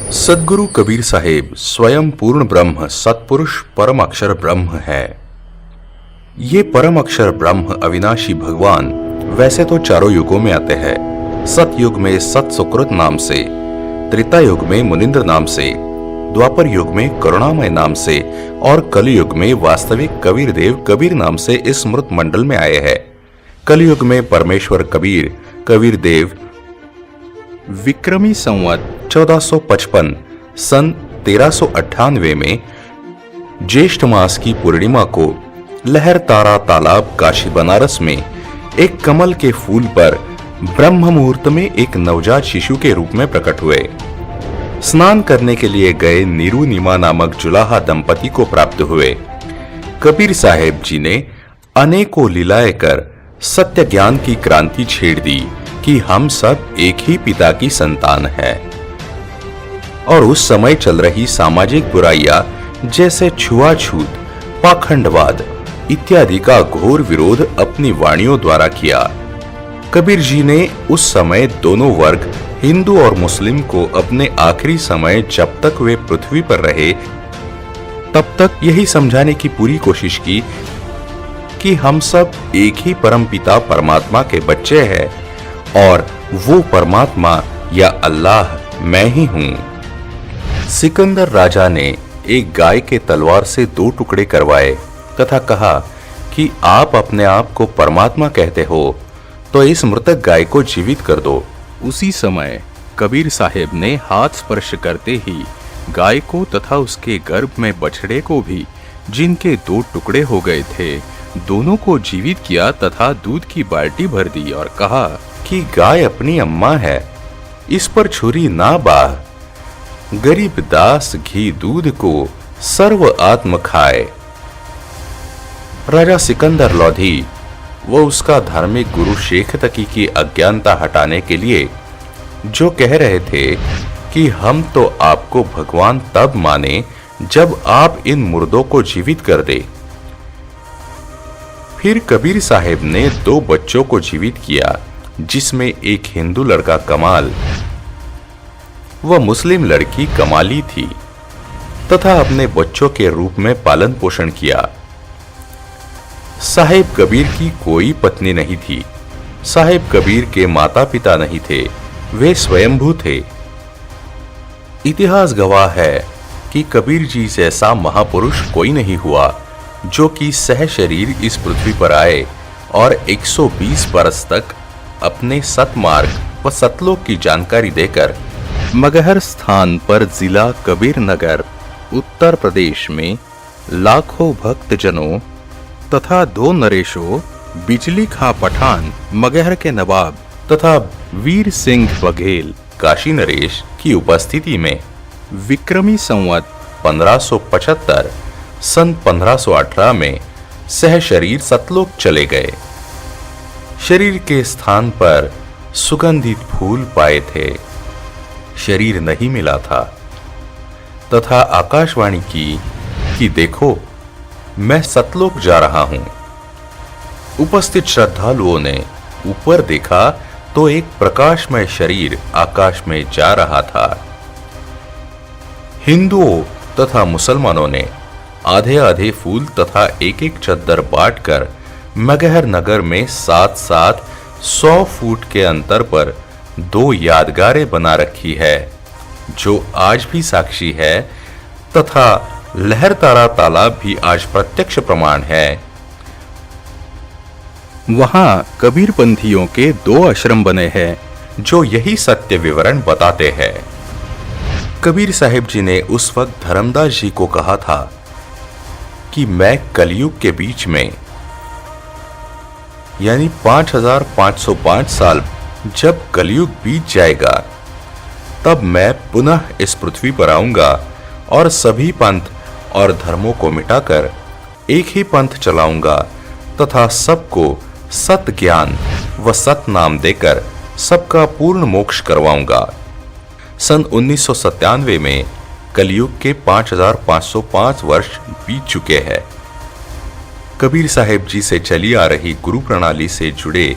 सद्गुरु कबीर साहेब स्वयं पूर्ण ब्रह्म सत्पुरुष परम अक्षर ब्रह्म है। ये परम अक्षर ब्रह्म अविनाशी भगवान वैसे तो चारों युगों में आते हैं। सतयुग में सत सुकृत नाम से, त्रेता युग में मुनिंद्र नाम से, द्वापर युग में करुणामय नाम से और कलयुग में वास्तविक कबीर देव कबीर नाम से इस मृत मंडल में आए हैं। कलयुग में परमेश्वर कबीर कबीर देव विक्रमी संवत 1455 सन 1398 में ज्येष्ठ मास की पूर्णिमा को लहर तारा तालाब काशी बनारस में एक कमल के फूल पर ब्रह्म मुहूर्त में एक नवजात शिशु के रूप में प्रकट हुए। स्नान करने के लिए गए नीरू नीमा नामक जुलाहा दंपति को प्राप्त हुए। कबीर साहेब जी ने अनेकों लीलाएं कर सत्य ज्ञान की क्रांति छेड़ दी कि हम सब एक ही पिता की संतान है। और उस समय चल रही सामाजिक बुराइयां जैसे छुआछूत, पाखंडवाद इत्यादि का घोर विरोध अपनी वाणियों द्वारा किया। कबीर जी ने उस समय दोनों वर्ग हिंदू और मुस्लिम को अपने आखिरी समय जब तक वे पृथ्वी पर रहे तब तक यही समझाने की पूरी कोशिश की कि हम सब एक ही परम पिता परमात्मा के बच्चे हैं और वो परमात्मा या अल्लाह मैं ही हूं। सिकंदर राजा ने एक गाय के तलवार से 2 टुकड़े करवाए तथा कहा कि आप अपने आप को परमात्मा कहते हो तो इस मृतक गाय को जीवित कर दो। उसी समय कबीर साहेब ने हाथ स्पर्श करते ही गाय को तथा उसके गर्भ में बछड़े को भी, जिनके 2 टुकड़े हो गए थे, दोनों को जीवित किया तथा दूध की बाल्टी भर दी और कहा कि गाय अपनी अम्मा है, इस पर छुरी ना बाह। गरीब दास घी दूध को सर्व आत्म खाए। राजा सिकंदर लोधी वो उसका धार्मिक गुरु शेख तकी की अज्ञानता हटाने के लिए जो कह रहे थे कि हम तो आपको भगवान तब माने जब आप इन मुर्दों को जीवित कर दे। फिर कबीर साहेब ने 2 बच्चों को जीवित किया, जिसमें एक हिंदू लड़का कमाल व मुस्लिम लड़की कमाली थी तथा अपने बच्चों के रूप में पालन पोषण किया। साहेब कबीर की कोई पत्नी नहीं थी। साहेब कबीर के माता पिता नहीं थे, वे स्वयंभू थे। इतिहास गवाह है कि कबीर जी जैसा महापुरुष कोई नहीं हुआ जो कि सह शरीर इस पृथ्वी पर आए और 120 बरस तक अपने सतमार्ग व सतलोक की जानकारी देकर मगहर स्थान पर जिला कबीर नगर उत्तर प्रदेश में लाखों भक्तजनों तथा 2 नरेशों बिजली खां पठान मगहर के नवाब तथा वीर सिंह बघेल काशी नरेश की उपस्थिति में विक्रमी संवत 1575 सन 1518 में सह शरीर सतलोक चले गए। शरीर के स्थान पर सुगंधित फूल पाए थे, शरीर नहीं मिला था तथा आकाशवाणी की कि देखो मैं सतलोक जा रहा हूं। उपस्थित श्रद्धालुओं ने ऊपर देखा तो एक प्रकाशमय शरीर आकाश में जा रहा था। हिंदुओं तथा मुसलमानों ने आधे आधे फूल तथा एक एक चद्दर बांटकर मगहर नगर में 7-7 100 फुट के अंतर पर 2 यादगारें बना रखी है, जो आज भी साक्षी है तथा लहर तारा तालाब भी आज प्रत्यक्ष प्रमाण है। वहां कबीर पंथियों के 2 आश्रम बने हैं जो यही सत्य विवरण बताते हैं। कबीर साहिब जी ने उस वक्त धर्मदास जी को कहा था कि मैं कलयुग के बीच में यानी 5505 साल जब कलयुग बीत जाएगा तब मैं पुनः इस पृथ्वी पर आऊंगा और सभी पंथ और धर्मों को मिटाकर एक ही पंथ चलाऊंगा तथा सबको सत ज्ञान व सत नाम देकर सबका पूर्ण मोक्ष करवाऊंगा। सन 1997 में कलयुग के 5505 वर्ष बीत चुके हैं। कबीर साहेब जी से चली आ रही गुरु प्रणाली से जुड़े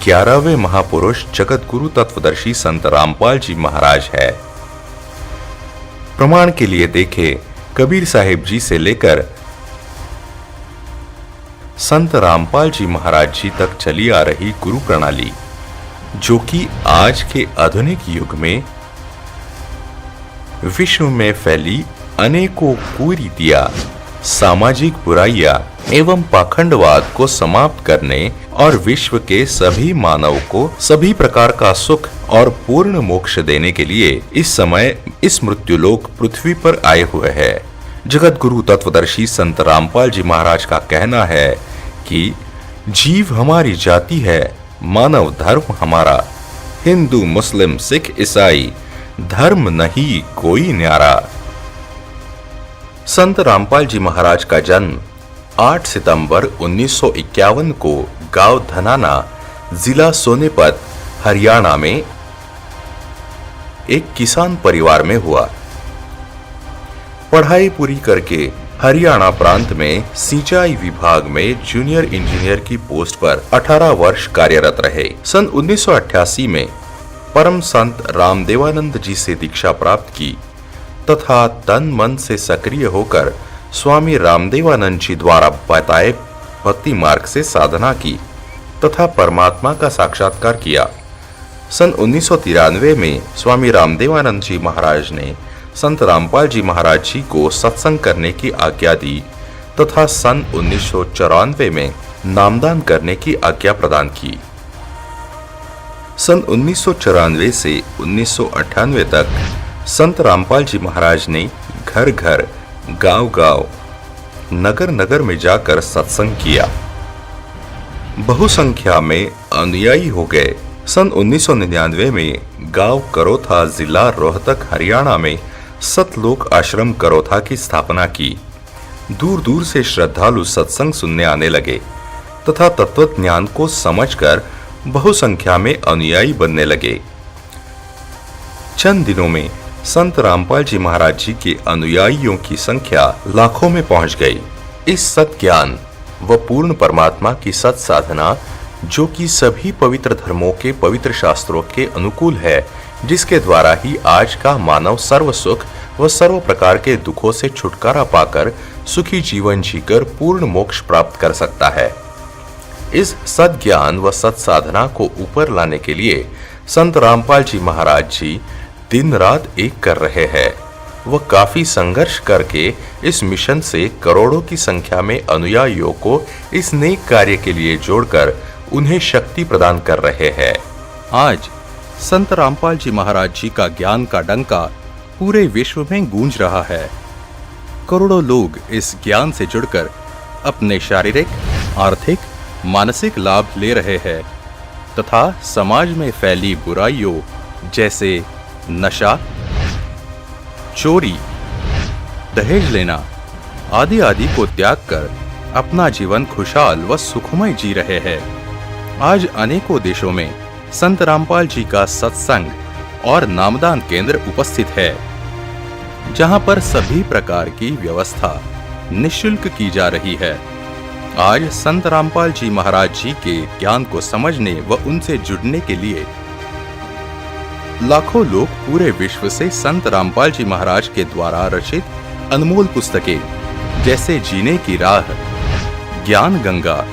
11वें महापुरुष जगत गुरु तत्वदर्शी संत रामपाल जी महाराज है। प्रमाण के लिए देखें कबीर साहिब जी से लेकर संत रामपाल जी महाराज जी तक चली आ रही गुरु प्रणाली, जो कि आज के आधुनिक युग में विश्व में फैली अनेकों कुरीतियां, सामाजिक बुराइयां एवं पाखंडवाद को समाप्त करने और विश्व के सभी मानव को सभी प्रकार का सुख और पूर्ण मोक्ष देने के लिए इस समय इस मृत्युलोक पृथ्वी पर आए हुए हैं। जगत गुरु तत्वदर्शी संत रामपाल जी महाराज का कहना है कि जीव हमारी जाति है, मानव धर्म हमारा, हिंदू मुस्लिम सिख ईसाई धर्म नहीं कोई न्यारा। संत रामपाल जी महाराज का जन्म 8 सितंबर 1951 को गांव धनाना, जिला सोनीपत, हरियाणा में एक किसान परिवार में हुआ। पढ़ाई पूरी करके हरियाणा प्रांत में सिंचाई विभाग में जूनियर इंजीनियर की पोस्ट पर 18 वर्ष कार्यरत रहे। सन 1988 में परम संत रामदेवानंद जी से दीक्षा प्राप्त की तथा तन मन से सक्रिय होकर स्वामी रामदेवानंद जी द्वारा बताए भक्ति मार्ग से साधना की तथा परमात्मा का साक्षात्कार किया। सन 1993 में स्वामी रामदेवानंद जी महाराज ने संत रामपाल जी महाराज जी को सत्संग करने की आज्ञा दी तथा सन 1994 में नामदान करने की आज्ञा प्रदान की। सन 1994 से 1998 तक संत रामपाल जी महाराज ने घर घर, गांव गांव, नगर नगर में जाकर सत्संग किया। बहुसंख्या में अनुयायी हो गए। सन 1999 में गांव करोथा, जिला रोहतक, हरियाणा में सतलोक आश्रम करोथा की स्थापना की। दूर दूर से श्रद्धालु सत्संग सुनने आने लगे तथा तत्व ज्ञान को समझकर बहुसंख्या में अनुयायी बनने लगे। चंद दिनों में संत रामपाल जी महाराज जी के अनुयायियों की संख्या लाखों में पहुंच गई। इस सत ज्ञान व पूर्ण परमात्मा की सत साधना, जो कि सभी पवित्र धर्मों के पवित्र शास्त्रों के अनुकूल है, जिसके द्वारा ही आज का मानव सर्व सुख व सर्व प्रकार के दुखों से छुटकारा पाकर सुखी जीवन जीकर पूर्ण मोक्ष प्राप्त कर सकता है। इस सत ज्ञान व सत साधना को ऊपर लाने के लिए संत रामपाल जी महाराज जी दिन रात एक कर रहे हैं। वह काफी संघर्ष करके इस मिशन से करोड़ों की संख्या में अनुयायियों को इस नेक कार्य के लिए जोड़कर उन्हें शक्ति प्रदान कर रहे हैं। आज संत रामपाल जी महाराज जी का ज्ञान का डंका पूरे विश्व में गूंज रहा है। करोड़ों लोग इस ज्ञान से जुड़कर अपने शारीरिक, आर्थिक, मानसिक लाभ ले रहे हैं तथा समाज में फैली बुराइयों जैसे नशा, चोरी, दहेज लेना आदि आदि को त्याग कर अपना जीवन खुशहाल व सुखमय जी रहे हैं। आज अनेकों देशों में संत रामपाल जी का सत्संग और नामदान केंद्र उपस्थित है, जहां पर सभी प्रकार की व्यवस्था निःशुल्क की जा रही है। आज संत रामपाल जी महाराज जी के ज्ञान को समझने व उनसे जुड़ने के लिए लाखों लोग पूरे विश्व से संत रामपाल जी महाराज के द्वारा रचित अनमोल पुस्तकें जैसे जीने की राह, ज्ञान गंगा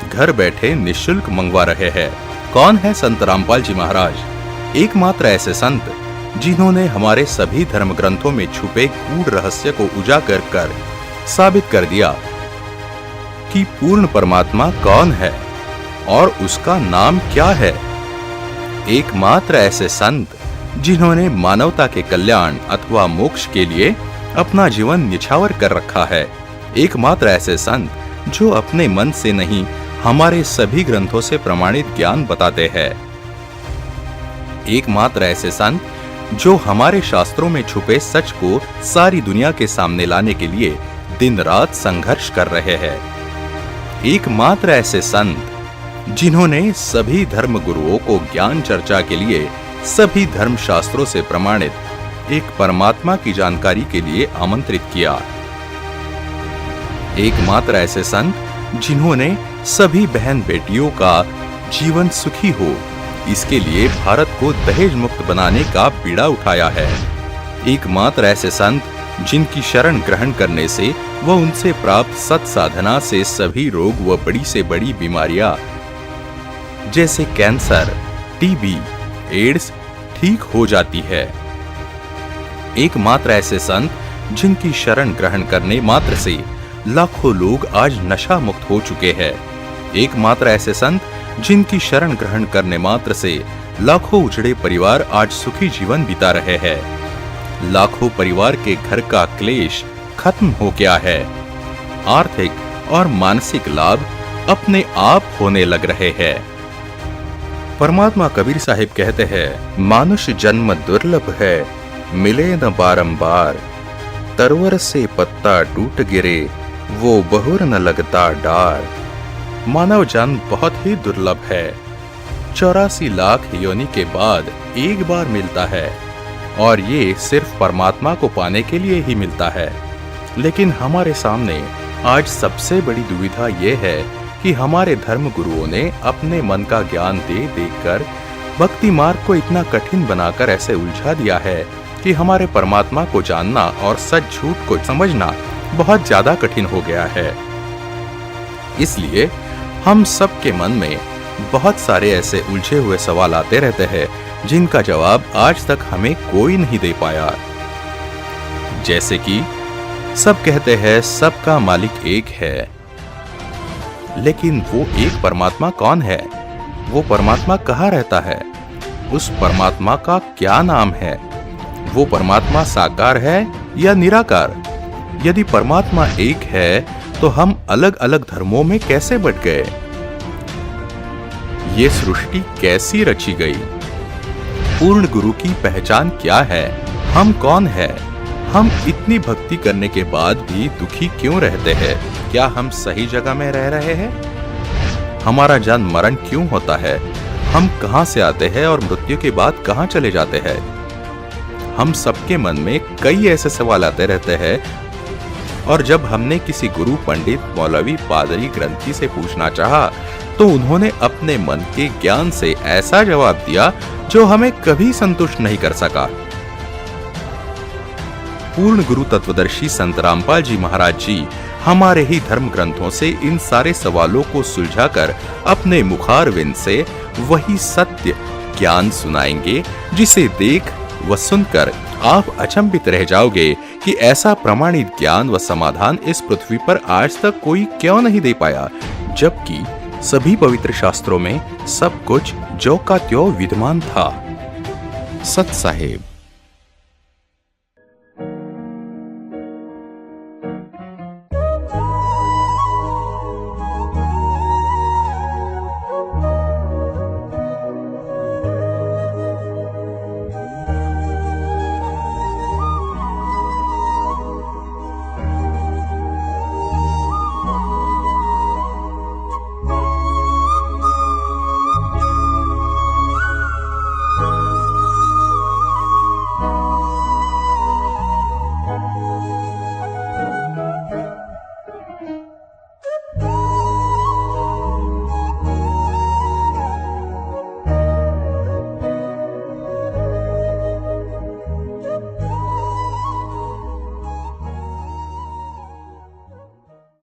घर बैठे निःशुल्क मंगवा रहे हैं। कौन है संत रामपाल जी महाराज? एकमात्र ऐसे संत जिन्होंने हमारे सभी धर्म ग्रंथों में छुपे गूढ़ रहस्य को उजागर कर साबित कर दिया कि पूर्ण परमात्मा कौन है और उसका नाम क्या है। एकमात्र ऐसे संत जिन्होंने मानवता के कल्याण अथवा मोक्ष के लिए अपना जीवन निछावर कर रखा है। एकमात्र ऐसे संत जो अपने मन से नहीं हमारे सभी ग्रंथों से प्रमाणित ज्ञान बताते हैं। एकमात्र ऐसे संत जो हमारे शास्त्रों में छुपे सच को सारी दुनिया के सामने लाने के लिए दिन रात संघर्ष कर रहे हैं। एकमात्र ऐसे संत जिन्होंने सभी धर्म गुरुओं को ज्ञान चर्चा के लिए सभी धर्म शास्त्रों से प्रमाणित एक परमात्मा की जानकारी के लिए आमंत्रित किया। एकमात्र ऐसे संत जिन्होंने सभी बहन बेटियों का जीवन सुखी हो, इसके लिए भारत को दहेज मुक्त बनाने का बीड़ा उठाया है। एकमात्र ऐसे संत जिनकी शरण ग्रहण करने से व उनसे प्राप्त सत साधना से सभी रोग व बड़ी से बड़ी बीमारियां जैसे कैंसर, टीबी, एड्स ठीक हो जाती है। एकमात्र ऐसे संत जिनकी शरण ग्रहण करने मात्र से लाखों लोग आज नशा मुक्त हो चुके हैं। एकमात्र ऐसे संत जिनकी शरण ग्रहण करने मात्र से लाखों उजड़े परिवार आज सुखी जीवन बिता रहे हैं। लाखों परिवार के घर का क्लेश खत्म हो गया है। आर्थिक और मानसिक लाभ अपने आप होने लग रहे हैं। परमात्मा कबीर साहिब कहते हैं, मानुष जन्म दुर्लभ है, मिले न बारंबार, तरवर से पत्ता टूट गिरे, वो बहुर न लगता डार। मानव जन्म बहुत ही दुर्लभ है। 84 लाख योनि के बाद एक बार मिलता है और ये सिर्फ परमात्मा को पाने के लिए ही मिलता है। लेकिन हमारे सामने आज सबसे बड़ी दुविधा ये है कि हमारे धर्म गुरुओं ने अपने मन का ज्ञान दे देकर भक्ति मार्ग को इतना कठिन बनाकर ऐसे उलझा दिया है कि हमारे परमात्मा को जानना और सच झूठ को समझना बहुत ज्यादा कठिन हो गया है। इसलिए हम सबके मन में बहुत सारे ऐसे उलझे हुए सवाल आते रहते हैं जिनका जवाब आज तक हमें कोई नहीं दे पाया। जैसे कि सब कहते हैं सबका मालिक एक है, लेकिन वो एक परमात्मा कौन है? वो परमात्मा कहाँ रहता है? उस परमात्मा का क्या नाम है? वो परमात्मा साकार है या निराकार? यदि परमात्मा एक है तो हम अलग अलग धर्मों में कैसे बट गए? ये सृष्टि कैसी रची गई? पूर्ण गुरु की पहचान क्या है? हम कौन है? हम इतनी भक्ति करने के बाद भी दुखी क्यों रहते हैं? क्या हम सही जगह में रह रहे हैं? हमारा जन्म मरण क्यों होता है? हम कहां से आते हैं और मृत्यु के बाद कहां चले जाते हैं? हम सबके मन में कई ऐसे सवाल आते रहते हैं और जब हमने किसी गुरु, पंडित, मौलवी, पादरी, ग्रंथी से पूछना चाहा तो उन्होंने अपने मन के ज्ञान से ऐसा जवाब दिया जो हमें कभी संतुष्ट नहीं कर सका। पूर्ण गुरु तत्वदर्शी संत रामपाल जी महाराज जी हमारे ही धर्म ग्रंथों से इन सारे सवालों को सुलझाकर अपने मुखारविंद से वही सत्य ज्ञान सुनाएंगे जिसे देख व सुनकर आप अचंभित रह जाओगे कि ऐसा प्रमाणित ज्ञान व समाधान इस पृथ्वी पर आज तक कोई क्यों नहीं दे पाया, जबकि सभी पवित्र शास्त्रों में सब कुछ जो का त्यों विद्यमान था। सत साहिब।